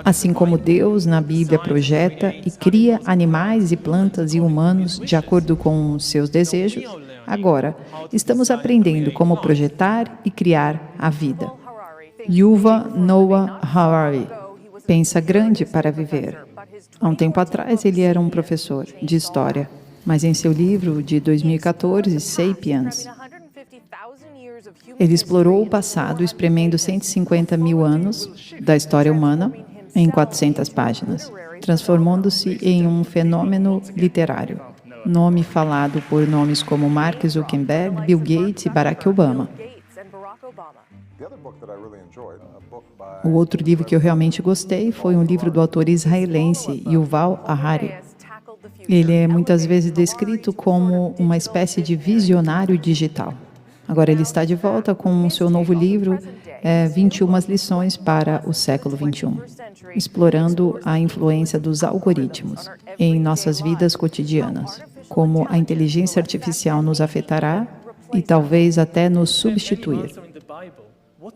Assim como Deus, na Bíblia, projeta e cria animais e plantas e humanos de acordo com seus desejos, agora estamos aprendendo como projetar e criar a vida. Yuval Noah Harari pensa grande para viver. Há um tempo atrás, ele era um professor de história, mas em seu livro de 2014, Sapiens, ele explorou o passado espremendo 150 mil anos da história humana em 400 páginas, transformando-se em um fenômeno literário, nome falado por nomes como Mark Zuckerberg, Bill Gates e Barack Obama. O outro livro que eu realmente gostei foi um livro do autor israelense Yuval Harari. Ele é muitas vezes descrito como uma espécie de visionário digital. Agora ele está de volta com o seu novo livro, 21 lições para o século XXI, explorando a influência dos algoritmos em nossas vidas cotidianas, como a inteligência artificial nos afetará e talvez até nos substituir.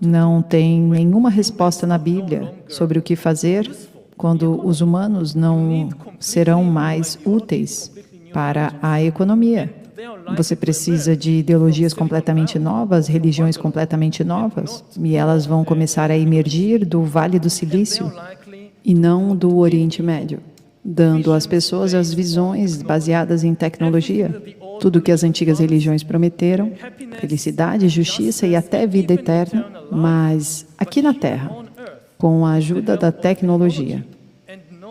Não tem nenhuma resposta na Bíblia sobre o que fazer quando os humanos não serão mais úteis para a economia. Você precisa de ideologias completamente novas, religiões completamente novas, e elas vão começar a emergir do Vale do Silício e não do Oriente Médio, dando às pessoas as visões baseadas em tecnologia. Tudo o que as antigas religiões prometeram, felicidade, justiça e até vida eterna, mas aqui na Terra, com a ajuda da tecnologia,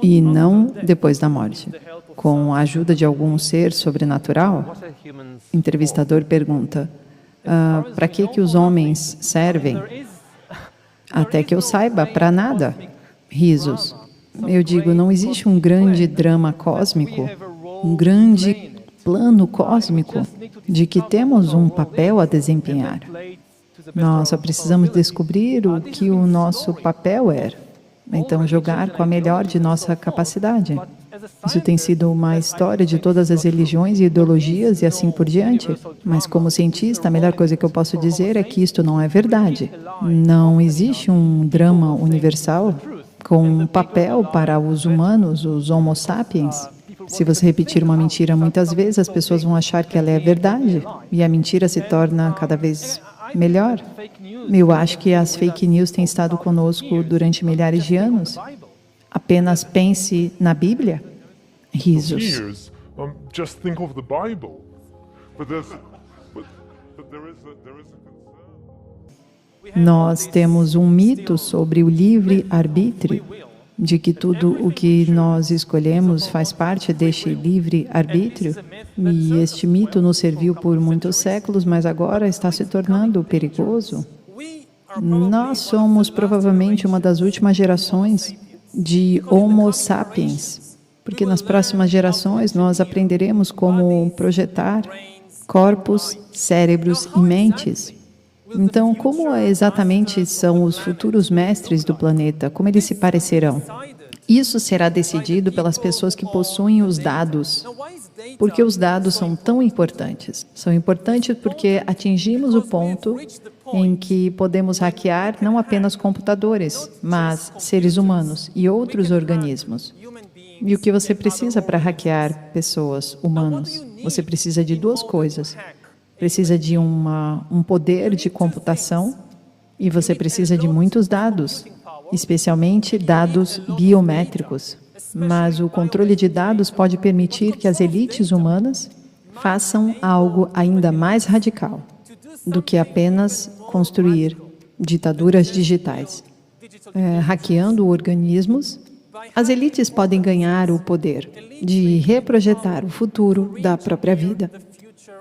e não depois da morte. Com a ajuda de algum ser sobrenatural? O entrevistador pergunta, para que os homens servem? Até que eu saiba, para nada. Risos. Eu digo, não existe um grande drama cósmico, um grande plano cósmico de que temos um papel a desempenhar. Nós só precisamos descobrir o que o nosso papel é. Então, jogar com a melhor de nossa capacidade. Isso tem sido uma história de todas as religiões e ideologias e assim por diante. Mas, como cientista, a melhor coisa que eu posso dizer é que isto não é verdade. Não existe um drama universal com um papel para os humanos, os Homo sapiens. Se você repetir uma mentira muitas vezes, as pessoas vão achar que ela é verdade. E a mentira se torna cada vez melhor. Eu acho que as fake news têm estado conosco durante milhares de anos. Apenas pense na Bíblia. Risos. Nós temos um mito sobre o livre-arbítrio, de que tudo o que nós escolhemos faz parte deste livre-arbítrio. E este mito nos serviu por muitos séculos, mas agora está se tornando perigoso. Nós somos provavelmente uma das últimas gerações de Homo sapiens, porque nas próximas gerações nós aprenderemos como projetar corpos, cérebros e mentes. Então, como exatamente são os futuros mestres do planeta? Como eles se parecerão? Isso será decidido pelas pessoas que possuem os dados. Por que os dados são tão importantes? São importantes porque atingimos o ponto em que podemos hackear não apenas computadores, mas seres humanos e outros organismos. E o que você precisa para hackear pessoas, humanos? Você precisa de duas coisas. Precisa de um poder de computação e você precisa de muitos dados, especialmente dados biométricos. Mas o controle de dados pode permitir que as elites humanas façam algo ainda mais radical do que apenas construir ditaduras digitais. Hackeando organismos, as elites podem ganhar o poder de reprojetar o futuro da própria vida.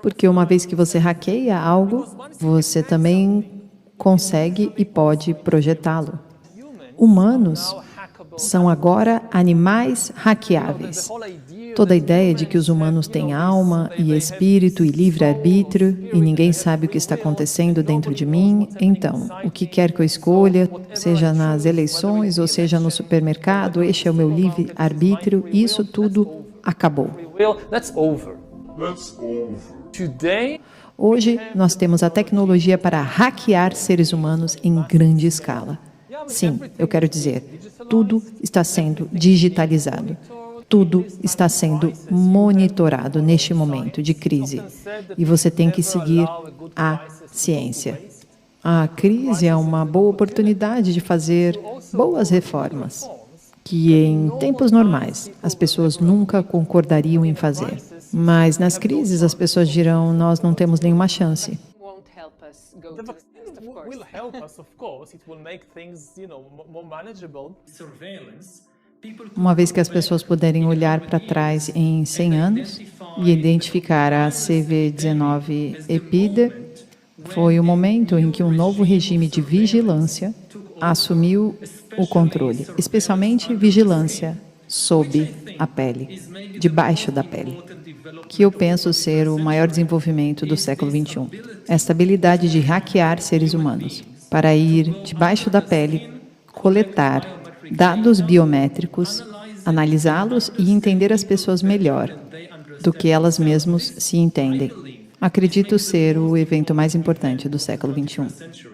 Porque uma vez que você hackeia algo, você também consegue e pode projetá-lo. Humanos são agora animais hackeáveis. Toda a ideia de que os humanos têm alma e espírito e livre-arbítrio e ninguém sabe o que está acontecendo dentro de mim, então, o que quer que eu escolha, seja nas eleições ou seja no supermercado, este é o meu livre-arbítrio, isso tudo acabou. Hoje, nós temos a tecnologia para hackear seres humanos em grande escala. Sim, eu quero dizer, Tudo está sendo digitalizado. Tudo está sendo monitorado neste momento de crise. E você tem que seguir a ciência. A crise é uma boa oportunidade de fazer boas reformas, que em tempos normais as pessoas nunca concordariam em fazer. Mas nas crises as pessoas dirão, nós não temos nenhuma chance. The vaccine will help us, of course. It will make things, more manageable. Uma vez que as pessoas puderem olhar para trás em 100 anos e identificar a CV-19 foi o momento em que um novo regime de vigilância assumiu o controle, especialmente vigilância sob a pele, debaixo da pele, que eu penso ser o maior desenvolvimento do século XXI. Esta habilidade de hackear seres humanos para ir debaixo da pele, coletar dados biométricos, analisá-los e entender as pessoas melhor do que elas mesmas se entendem. Acredito ser o evento mais importante do século XXI.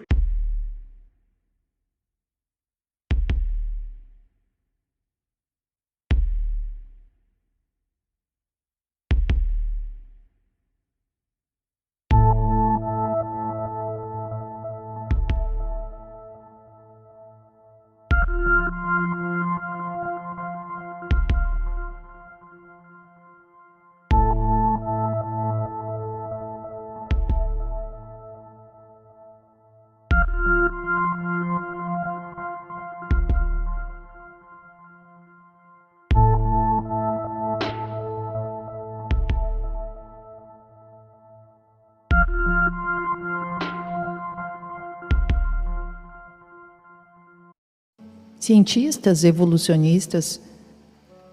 Cientistas evolucionistas,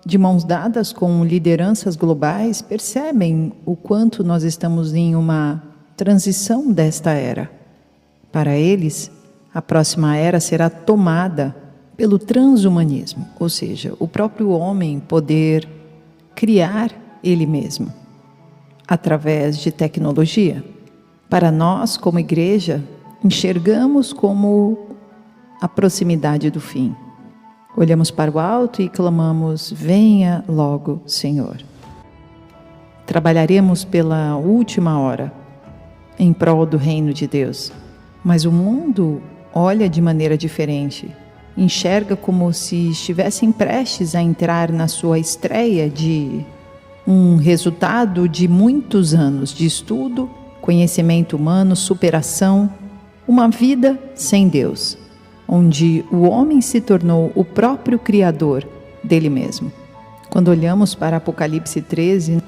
de mãos dadas com lideranças globais, percebem o quanto nós estamos em uma transição desta era. Para eles, a próxima era será tomada pelo transhumanismo, ou seja, o próprio homem poder criar ele mesmo, através de tecnologia. Para nós, como igreja, enxergamos como a proximidade do fim. Olhamos para o alto e clamamos, venha logo, Senhor. Trabalharemos pela última hora, em prol do reino de Deus. Mas o mundo olha de maneira diferente, enxerga como se estivessem prestes a entrar na sua estreia de um resultado de muitos anos de estudo, conhecimento humano, superação, uma vida sem Deus, onde o homem se tornou o próprio criador dele mesmo. Quando olhamos para Apocalipse 13,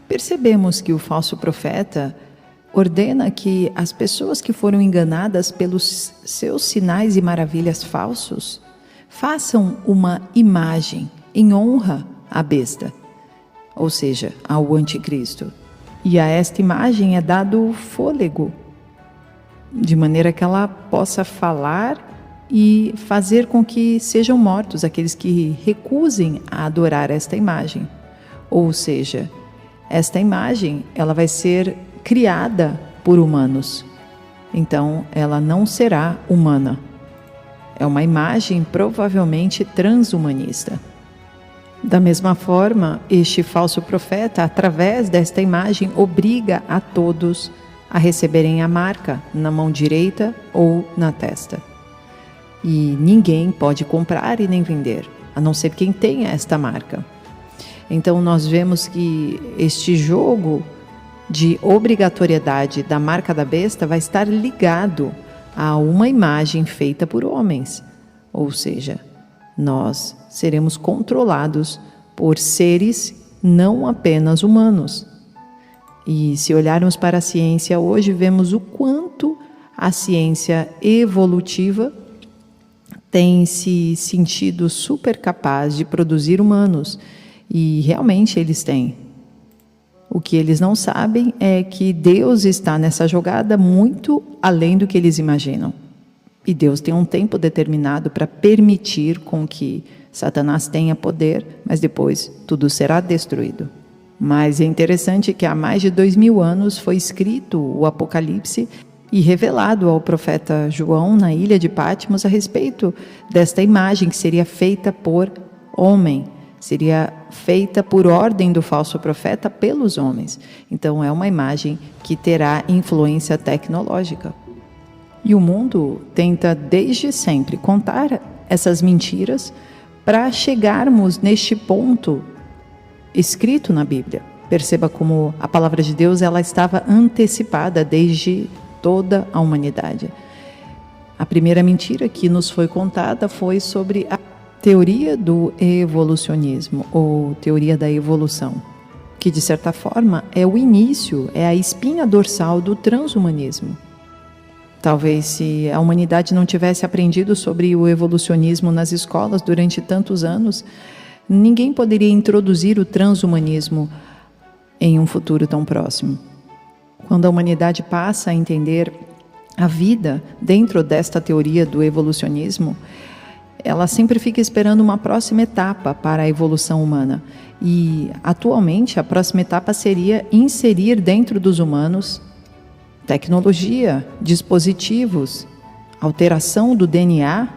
percebemos que o falso profeta ordena que as pessoas que foram enganadas pelos seus sinais e maravilhas falsos façam uma imagem em honra à besta, ou seja, ao anticristo. E a esta imagem é dado fôlego, de maneira que ela possa falar e fazer com que sejam mortos aqueles que recusem a adorar esta imagem. Ou seja, esta imagem ela vai ser criada por humanos. Então, ela não será humana. É uma imagem provavelmente transhumanista. Da mesma forma, este falso profeta, através desta imagem, obriga a todos a receberem a marca na mão direita ou na testa. E ninguém pode comprar e nem vender, a não ser quem tenha esta marca. Então nós vemos que este jogo de obrigatoriedade da marca da besta vai estar ligado a uma imagem feita por homens. Ou seja, nós seremos controlados por seres não apenas humanos. E se olharmos para a ciência hoje, vemos o quanto a ciência evolutiva tem se sentido super capaz de produzir humanos, e realmente eles têm. O que eles não sabem é que Deus está nessa jogada muito além do que eles imaginam. E Deus tem um tempo determinado para permitir com que Satanás tenha poder, mas depois tudo será destruído. Mas é interessante que há mais de 2000 anos foi escrito o Apocalipse e revelado ao profeta João na ilha de Patmos a respeito desta imagem que seria feita por homem, seria feita por ordem do falso profeta pelos homens. Então é uma imagem que terá influência tecnológica. E o mundo tenta desde sempre contar essas mentiras para chegarmos neste ponto escrito na Bíblia. Perceba como a palavra de Deus ela estava antecipada desde toda a humanidade. A primeira mentira que nos foi contada foi sobre a teoria do evolucionismo, ou teoria da evolução, que de certa forma é o início, é a espinha dorsal do transhumanismo. Talvez se a humanidade não tivesse aprendido sobre o evolucionismo nas escolas durante tantos anos, ninguém poderia introduzir o transhumanismo em um futuro tão próximo. Quando a humanidade passa a entender a vida dentro desta teoria do evolucionismo, ela sempre fica esperando uma próxima etapa para a evolução humana. E, atualmente, a próxima etapa seria inserir dentro dos humanos tecnologia, dispositivos, alteração do DNA.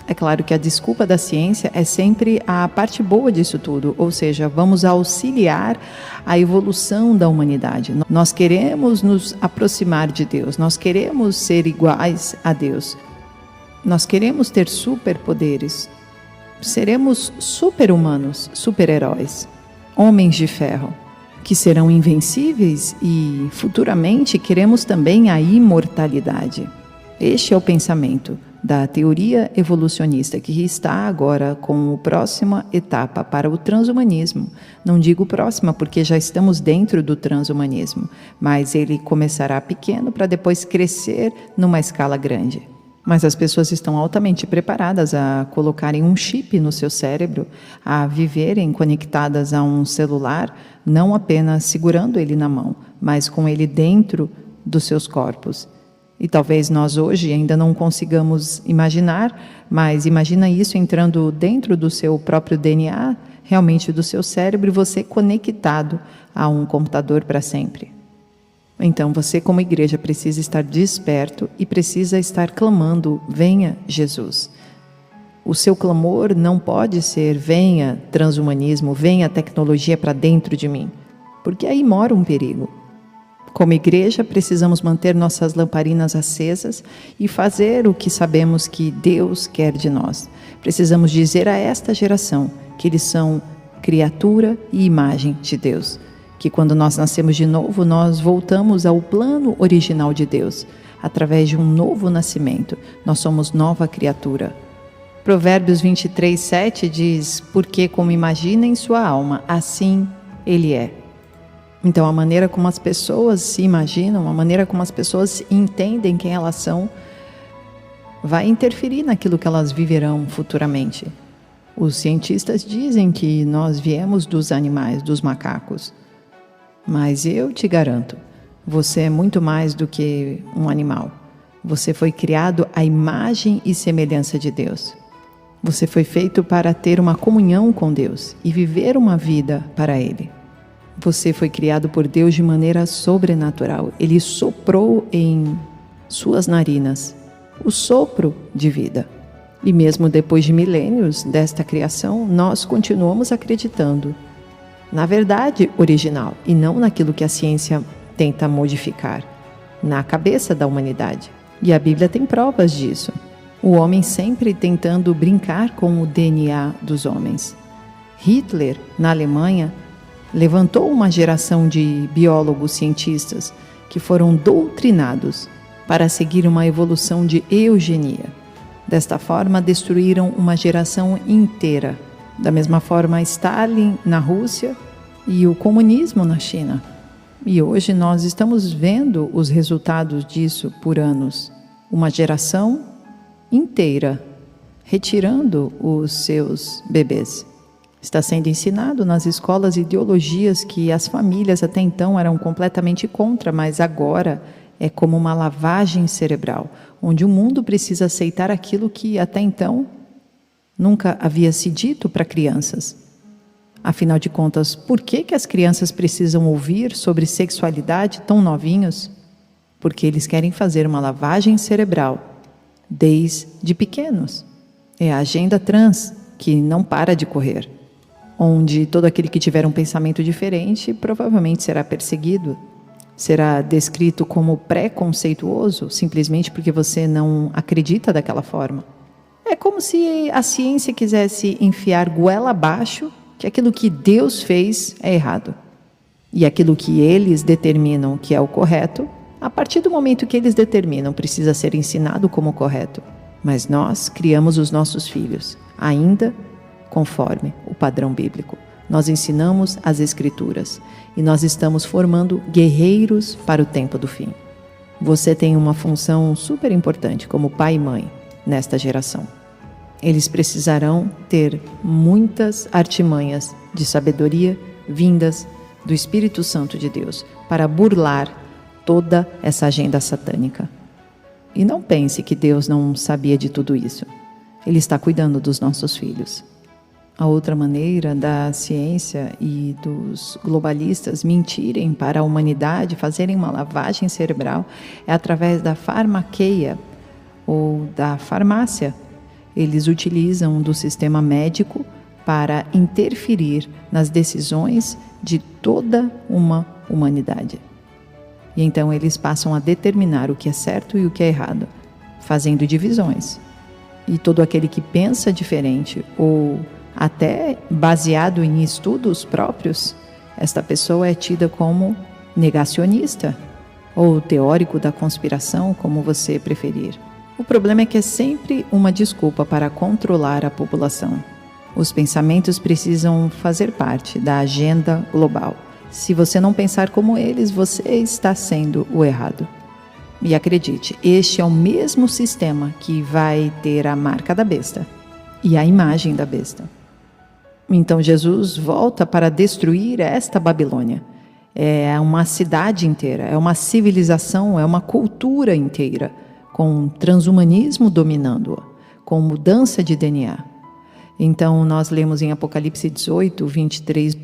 É claro que a desculpa da ciência é sempre a parte boa disso tudo, ou seja, vamos auxiliar a evolução da humanidade. Nós queremos nos aproximar de Deus, nós queremos ser iguais a Deus, nós queremos ter superpoderes, seremos super-humanos, super-heróis, homens de ferro, que serão invencíveis e futuramente queremos também a imortalidade. Este é o pensamento da teoria evolucionista, que está agora com a próxima etapa para o transhumanismo. Não digo próxima porque já estamos dentro do transhumanismo, mas ele começará pequeno para depois crescer numa escala grande. Mas as pessoas estão altamente preparadas a colocarem um chip no seu cérebro, a viverem conectadas a um celular, não apenas segurando ele na mão, mas com ele dentro dos seus corpos. E talvez nós hoje ainda não consigamos imaginar, mas imagina isso entrando dentro do seu próprio DNA, realmente do seu cérebro, e você conectado a um computador para sempre. Então você, como igreja, precisa estar desperto e precisa estar clamando: venha Jesus. O seu clamor não pode ser: venha transhumanismo, venha tecnologia para dentro de mim, porque aí mora um perigo. Como igreja, precisamos manter nossas lamparinas acesas e fazer o que sabemos que Deus quer de nós. Precisamos dizer a esta geração que eles são criatura e imagem de Deus, que quando nós nascemos de novo, nós voltamos ao plano original de Deus, através de um novo nascimento. Nós somos nova criatura. Provérbios 23:7 diz: porque como imagina em sua alma, assim ele é. Então, a maneira como as pessoas se imaginam, a maneira como as pessoas entendem quem elas são, vai interferir naquilo que elas viverão futuramente. Os cientistas dizem que nós viemos dos animais, dos macacos. Mas eu te garanto, você é muito mais do que um animal. Você foi criado à imagem e semelhança de Deus. Você foi feito para ter uma comunhão com Deus e viver uma vida para Ele. Você foi criado por Deus de maneira sobrenatural. Ele soprou em suas narinas o sopro de vida. E mesmo depois de milênios desta criação, nós continuamos acreditando na verdade original e não naquilo que a ciência tenta modificar, na cabeça da humanidade. E a Bíblia tem provas disso. O homem sempre tentando brincar com o DNA dos homens. Hitler, na Alemanha, levantou uma geração de biólogos cientistas que foram doutrinados para seguir uma evolução de eugenia. Desta forma, destruíram uma geração inteira. Da mesma forma, Stalin na Rússia e o comunismo na China. E hoje nós estamos vendo os resultados disso por anos. Uma geração inteira retirando os seus bebês. Está sendo ensinado nas escolas ideologias que as famílias até então eram completamente contra, mas agora é como uma lavagem cerebral, onde o mundo precisa aceitar aquilo que até então nunca havia se dito para crianças. Afinal de contas, por que as crianças precisam ouvir sobre sexualidade tão novinhos? porque eles querem fazer uma lavagem cerebral desde pequenos. É a agenda trans que não para de correr, onde todo aquele que tiver um pensamento diferente provavelmente será perseguido, será descrito como preconceituoso simplesmente porque você não acredita daquela forma. É como se a ciência quisesse enfiar goela abaixo que aquilo que Deus fez é errado. E aquilo que eles determinam que é o correto, a partir do momento que eles determinam, precisa ser ensinado como correto. Mas nós criamos os nossos filhos, ainda conforme o padrão bíblico. Nós ensinamos as Escrituras e nós estamos formando guerreiros para o tempo do fim. Você tem uma função super importante como pai e mãe nesta geração. Eles precisarão ter muitas artimanhas de sabedoria vindas do Espírito Santo de Deus para burlar toda essa agenda satânica. E não pense que Deus não sabia de tudo isso. Ele está cuidando dos nossos filhos. A outra maneira da ciência e dos globalistas mentirem para a humanidade, fazerem uma lavagem cerebral, é através da farmaqueia ou da farmácia. Eles utilizam do sistema médico para interferir nas decisões de toda uma humanidade. E então eles passam a determinar o que é certo e o que é errado, fazendo divisões. E todo aquele que pensa diferente ou até baseado em estudos próprios, esta pessoa é tida como negacionista ou teórico da conspiração, como você preferir. O problema é que é sempre uma desculpa para controlar a população. Os pensamentos precisam fazer parte da agenda global. Se você não pensar como eles, você está sendo o errado. E acredite, este é o mesmo sistema que vai ter a marca da besta e a imagem da besta. Então Jesus volta para destruir esta Babilônia. É uma cidade inteira, é uma civilização, é uma cultura inteira, com transhumanismo dominando-a, com mudança de DNA. Então nós lemos em Apocalipse 18, 23,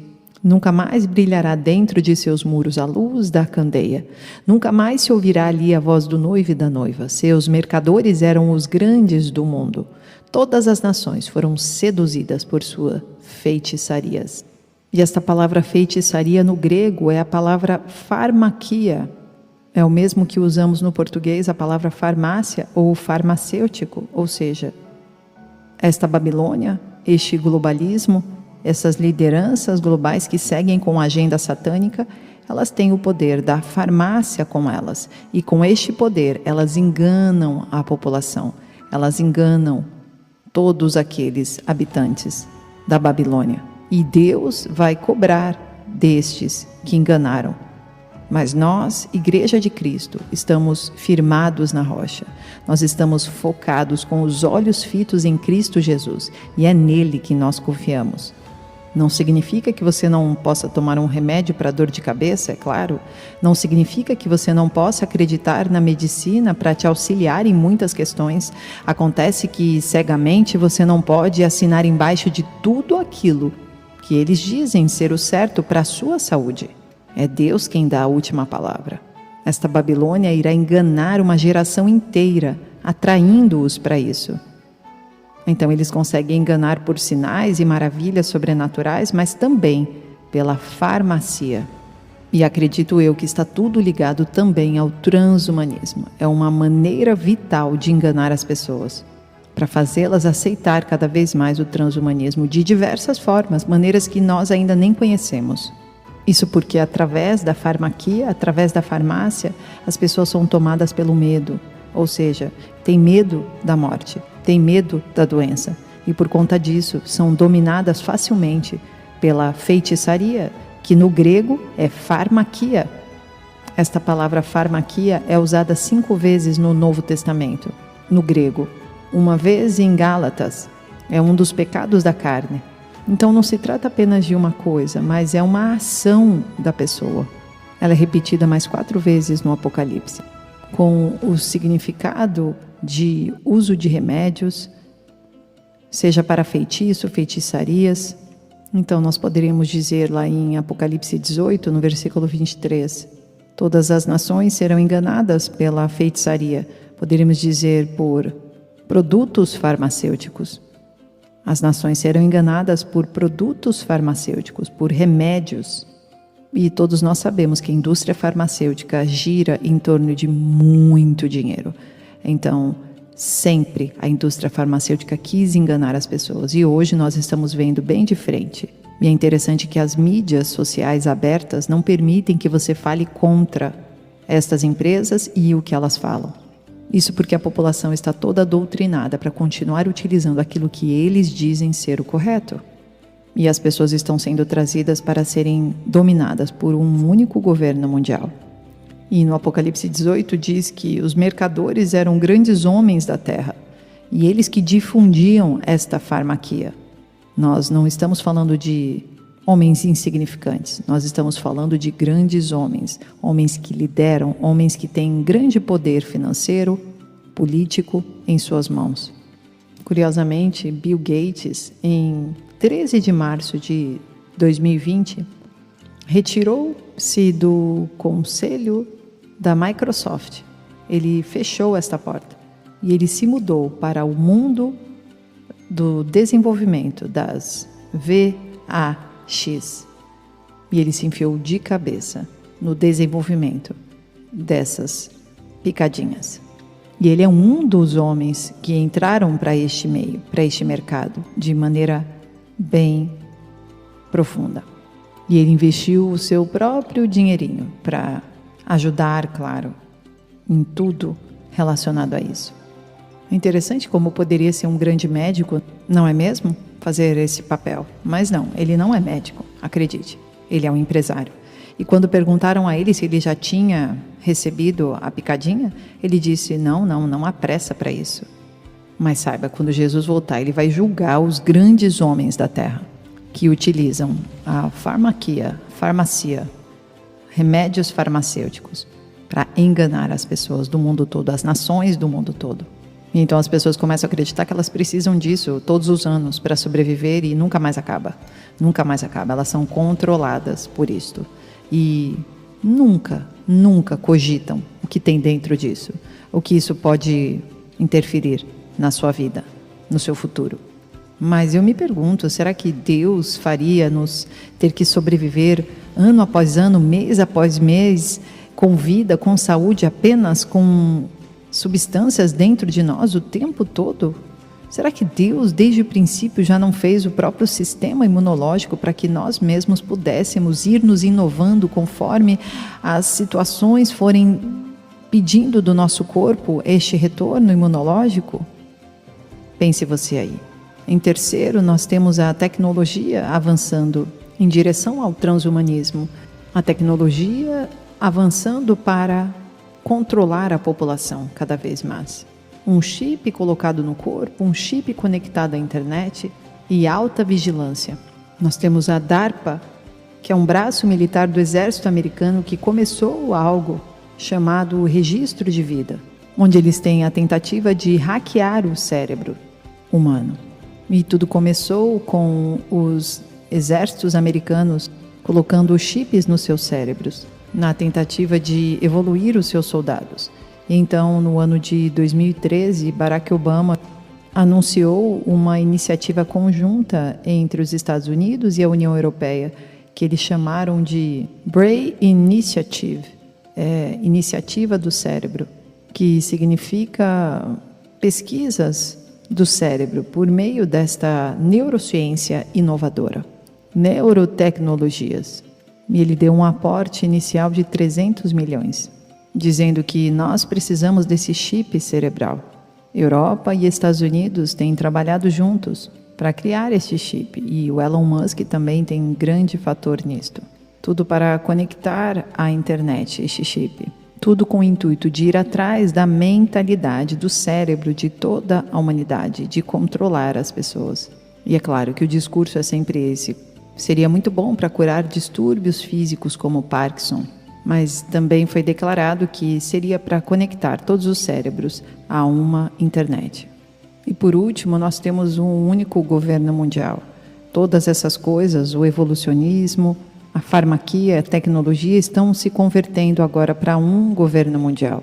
nunca mais brilhará dentro de seus muros a luz da candeia. Nunca mais se ouvirá ali a voz do noivo e da noiva. Seus mercadores eram os grandes do mundo. Todas as nações foram seduzidas por suas feitiçarias. E esta palavra feitiçaria no grego é a palavra farmaquia. É o mesmo que usamos no português a palavra farmácia ou farmacêutico, ou seja, esta Babilônia, este globalismo, essas lideranças globais que seguem com a agenda satânica, elas têm o poder da farmácia com elas. E com este poder, elas enganam a população. Elas enganam todos aqueles habitantes da Babilônia. E Deus vai cobrar destes que enganaram. Mas nós, Igreja de Cristo, estamos firmados na rocha. Nós estamos focados com os olhos fitos em Cristo Jesus. E é nele que nós confiamos. Não significa que você não possa tomar um remédio para dor de cabeça, é claro. Não significa que você não possa acreditar na medicina para te auxiliar em muitas questões. Acontece que cegamente você não pode assinar embaixo de tudo aquilo que eles dizem ser o certo para a sua saúde. É Deus quem dá a última palavra. Esta Babilônia irá enganar uma geração inteira, atraindo-os para isso. Então eles conseguem enganar por sinais e maravilhas sobrenaturais, mas também pela farmácia. E acredito eu que está tudo ligado também ao transhumanismo. É uma maneira vital de enganar as pessoas, para fazê-las aceitar cada vez mais o transhumanismo de diversas formas, maneiras que nós ainda nem conhecemos. Isso porque através da farmaquia, através da farmácia, as pessoas são tomadas pelo medo, ou seja, tem medo da morte. Tem medo da doença e por conta disso são dominadas facilmente pela feitiçaria, que no grego é farmaquia. Esta palavra farmaquia é usada 5 vezes no Novo Testamento, no grego. Uma vez em Gálatas, é um dos pecados da carne. Então não se trata apenas de uma coisa, mas é uma ação da pessoa. Ela é repetida mais 4 vezes no Apocalipse, com o significado de uso de remédios, seja para feitiço, feitiçarias. Então nós poderíamos dizer lá em Apocalipse 18, no versículo 23, Todas as nações serão enganadas pela feitiçaria, poderíamos dizer por produtos farmacêuticos. As nações serão enganadas por produtos farmacêuticos, por remédios. E todos nós sabemos que a indústria farmacêutica gira em torno de muito dinheiro. Então, sempre a indústria farmacêutica quis enganar as pessoas. E hoje nós estamos vendo bem de frente. E é interessante que as mídias sociais abertas não permitem que você fale contra estas empresas e o que elas falam. Isso porque a população está toda doutrinada para continuar utilizando aquilo que eles dizem ser o correto. E as pessoas estão sendo trazidas para serem dominadas por um único governo mundial. E no Apocalipse 18 diz que os mercadores eram grandes homens da terra, e eles que difundiam esta farmaquia. Nós não estamos falando de homens insignificantes, nós estamos falando de grandes homens, homens que lideram, homens que têm grande poder financeiro, político em suas mãos. Curiosamente, Bill Gates, em 13 de março de 2020, retirou-se do conselho da Microsoft. Ele fechou esta porta e ele se mudou para o mundo do desenvolvimento das VAX. E ele se enfiou de cabeça no desenvolvimento dessas picadinhas. E ele é um dos homens que entraram para este meio, para este mercado, de maneira bem profunda. E ele investiu o seu próprio dinheirinho para ajudar, claro, em tudo relacionado a isso. É interessante como poderia ser um grande médico, não é mesmo? Fazer esse papel. Mas não, ele não é médico, acredite. Ele é um empresário. E quando perguntaram a ele se ele já tinha recebido a picadinha, ele disse, não há pressa para isso. Mas saiba, quando Jesus voltar, ele vai julgar os grandes homens da terra que utilizam a farmácia, remédios farmacêuticos para enganar as pessoas do mundo todo, as nações do mundo todo. Então as pessoas começam a acreditar que elas precisam disso todos os anos para sobreviver e nunca mais acaba. Nunca mais acaba. Elas são controladas por isto. E nunca cogitam o que tem dentro disso. O que isso pode interferir na sua vida, no seu futuro. Mas eu me pergunto, será que Deus faria nos ter que sobreviver ano após ano, mês após mês, com vida, com saúde, apenas com substâncias dentro de nós o tempo todo? Será que Deus, desde o princípio, já não fez o próprio sistema imunológico para que nós mesmos pudéssemos ir nos inovando conforme as situações forem pedindo do nosso corpo este retorno imunológico? Pense você aí. Em terceiro, nós temos a tecnologia avançando em direção ao transhumanismo. A tecnologia avançando para controlar a população cada vez mais. Um chip colocado no corpo, um chip conectado à internet e alta vigilância. Nós temos a DARPA, que é um braço militar do exército americano que começou algo chamado registro de vida, onde eles têm a tentativa de hackear o cérebro humano. E tudo começou com os exércitos americanos colocando chips nos seus cérebros, na tentativa de evoluir os seus soldados. Então, no ano de 2013, Barack Obama anunciou uma iniciativa conjunta entre os Estados Unidos e a União Europeia, que eles chamaram de Brain Initiative, Iniciativa do Cérebro, que significa pesquisas do cérebro por meio desta neurociência inovadora, neurotecnologias. E ele deu um aporte inicial de 300 milhões, dizendo que nós precisamos desse chip cerebral. Europa e Estados Unidos têm trabalhado juntos para criar este chip, e o Elon Musk também tem um grande fator nisto. Tudo para conectar à internet este chip. Tudo com o intuito de ir atrás da mentalidade do cérebro de toda a humanidade, de controlar as pessoas. E é claro que o discurso é sempre esse. Seria muito bom para curar distúrbios físicos como Parkinson, mas também foi declarado que seria para conectar todos os cérebros a uma internet. E por último, nós temos um único governo mundial. Todas essas coisas, o evolucionismo, a farmacia, a tecnologia estão se convertendo agora para um governo mundial.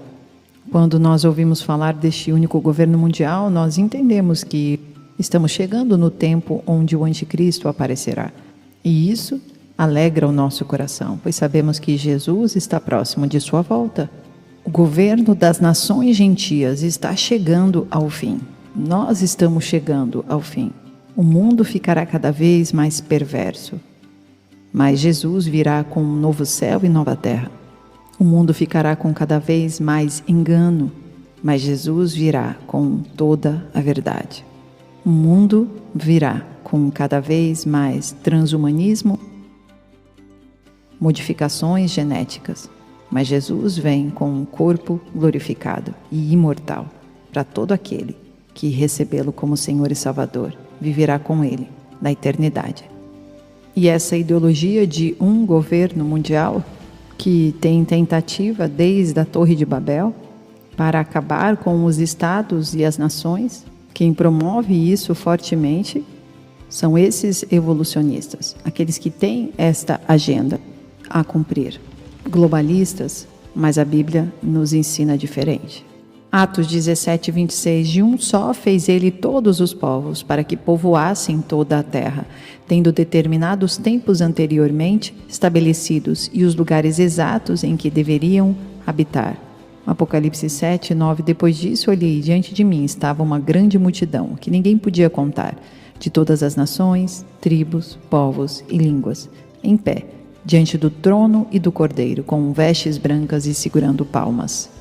Quando nós ouvimos falar deste único governo mundial, nós entendemos que estamos chegando no tempo onde o anticristo aparecerá. E isso alegra o nosso coração, pois sabemos que Jesus está próximo de sua volta. O governo das nações gentias está chegando ao fim. Nós estamos chegando ao fim. O mundo ficará cada vez mais perverso. Mas Jesus virá com um novo céu e nova terra. O mundo ficará com cada vez mais engano, mas Jesus virá com toda a verdade. O mundo virá com cada vez mais transhumanismo, modificações genéticas, mas Jesus vem com um corpo glorificado e imortal para todo aquele que recebê-lo como Senhor e Salvador, viverá com Ele na eternidade. E essa ideologia de um governo mundial, que tem tentativa desde a Torre de Babel para acabar com os estados e as nações, quem promove isso fortemente são esses evolucionistas, aqueles que têm esta agenda a cumprir. Globalistas, mas a Bíblia nos ensina diferente. Atos 17, 26, de um só fez ele todos os povos, para que povoassem toda a terra, tendo determinados tempos anteriormente estabelecidos e os lugares exatos em que deveriam habitar. Apocalipse 7, 9, depois disso olhei, e diante de mim estava uma grande multidão, que ninguém podia contar, de todas as nações, tribos, povos e línguas, em pé, diante do trono e do Cordeiro, com vestes brancas e segurando palmas.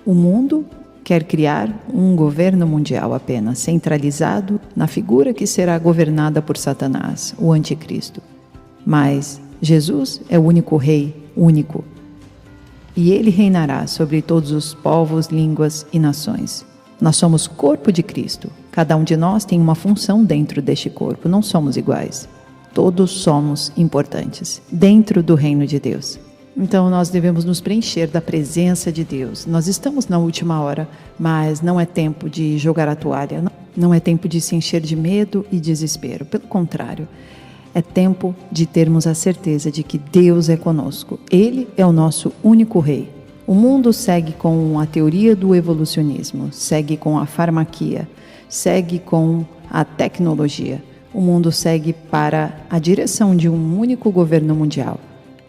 O mundo quer criar um governo mundial apenas, centralizado na figura que será governada por Satanás, o anticristo. Mas Jesus é o único rei, único. E ele reinará sobre todos os povos, línguas e nações. Nós somos corpo de Cristo. Cada um de nós tem uma função dentro deste corpo, não somos iguais. Todos somos importantes dentro do reino de Deus. Então nós devemos nos preencher da presença de Deus. Nós estamos na última hora, mas não é tempo de jogar a toalha, não é tempo de se encher de medo e desespero. Pelo contrário, é tempo de termos a certeza de que Deus é conosco. Ele é o nosso único rei. O mundo segue com a teoria do evolucionismo, segue com a farmacia, segue com a tecnologia. O mundo segue para a direção de um único governo mundial.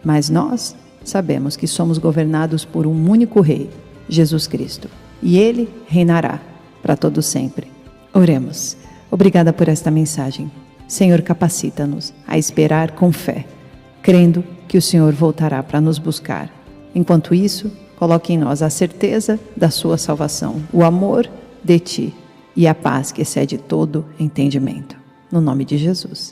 Mas nós sabemos que somos governados por um único rei, Jesus Cristo. E Ele reinará para todo sempre. Oremos. Obrigada por esta mensagem. Senhor, capacita-nos a esperar com fé, crendo que o Senhor voltará para nos buscar. Enquanto isso, coloque em nós a certeza da sua salvação, o amor de Ti e a paz que excede todo entendimento. No nome de Jesus.